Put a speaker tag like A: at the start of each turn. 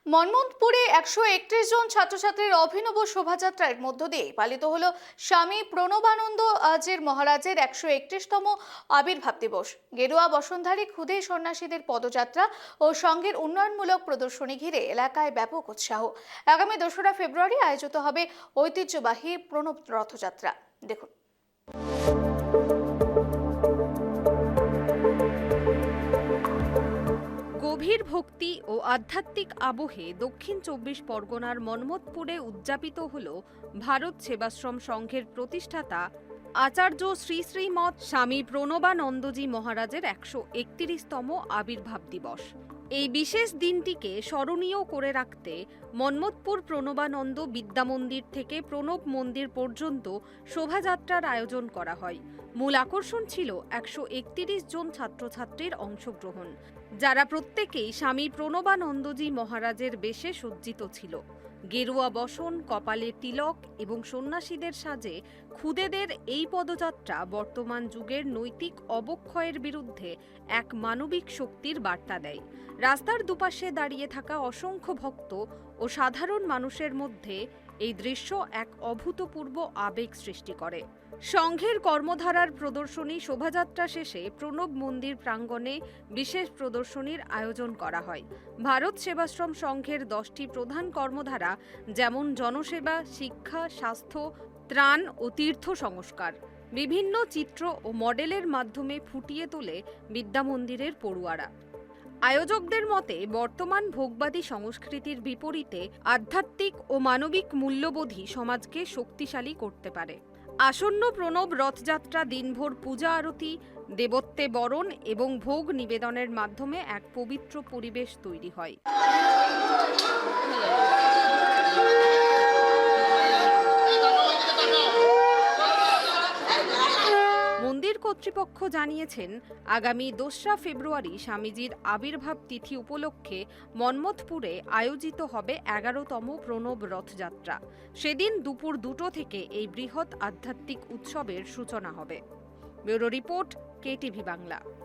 A: মন্মথপুরে 131 জন ছাত্রছাত্রীর অভিনব শোভাযাত্রার মধ্য দিয়ে পালিত হলো স্বামী প্রণবানন্দ আজের মহারাজের 131তম আবির্ভাব দিবস। গেরুয়া বসনধারী ক্ষুদে সন্ন্যাসীদের পদযাত্রা ও সংঘের উন্নয়নমূলক প্রদর্শনী ঘিরে এলাকায় ব্যাপক উৎসাহ। আগামী 2রা ফেব্রুয়ারি আয়োজিত হবে ঐতিহ্যবাহী প্রণব রথযাত্রা। দেখুন।
B: গভীর ভক্তি ও আধ্যাত্মিক আবহে দক্ষিণ 24 পরগনার মন্মথপুরে উদযাপিত হল ভারত সেবাশ্রম সংঘের প্রতিষ্ঠাতা আচার্য শ্রী শ্রীমৎ স্বামী প্রণবানন্দজি মহারাজের 131তম আবির্ভাব দিবস। এই বিশেষ দিনটিকে স্মরণীয় করে রাখতে মন্মথপুর প্রণবানন্দ বিদ্যামন্দির থেকে প্রণব মন্দির পর্যন্ত শোভাযাত্রার আয়োজন করা হয়। মূল আকর্ষণ ছিল 131 জন ছাত্রছাত্রীর অংশগ্রহণ, যারা প্রত্যেকেই স্বামী প্রণবানন্দজি মহারাজের বেশে সজ্জিত ছিল। গেরুয়া বসন, কপালে তিলক এবং সন্ন্যাসীদের সাজে ক্ষুদেদের এই পদযাত্রা বর্তমান যুগের নৈতিক অবক্ষয়ের বিরুদ্ধে এক মানবিক শক্তির বার্তা দেয়। রাস্তার দুপাশে দাঁড়িয়ে থাকা অসংখ্য ভক্ত ও সাধারণ মানুষের মধ্যে এই দৃশ্য এক অভূতপূর্ব আবেগ সৃষ্টি করে। সংঘের কর্মধারার প্রদর্শনী শোভাযাত্রা শেষে প্রণব মন্দির প্রাঙ্গণে বিশেষ প্রদর্শনীর আয়োজন করা হয়। ভারত সেবাশ্রম সংঘের 10টি প্রধান কর্মধারা, যেমন জনসেবা, শিক্ষা, স্বাস্থ্য, ত্রাণ ও তীর্থ সংস্কার, বিভিন্ন চিত্র ও মডেলের মাধ্যমে ফুটিয়ে তোলে বিদ্যামন্দিরের পড়ুয়ারা। আয়োজকদের মতে বর্তমান ভোগবাদী সংস্কৃতির বিপরীতে আধ্যাত্মিক ও মানবিক মূল্যবোধই সমাজকে শক্তিশালী করতে পারে। আসন্ন প্রণব রথযাত্রা দিনভর পূজা আরতি, দেবত্বে বরণ এবং ভোগ নিবেদনের মাধ্যমে এক পবিত্র পরিবেশ তৈরি হয়। মন্দির কর্তৃপক্ষ জানিয়েছেন, আগামী 2রা ফেব্রুয়ারি স্বামীজির আবির্ভাব তিথি উপলক্ষে মন্মথপুরে আয়োজিত হবে 11তম প্রণব রথযাত্রা। সেদিন দুপুর 2টো থেকে এই বৃহৎ আধ্যাত্মিক উৎসবের সূচনা হবে। Bureau report, KTV Bangla.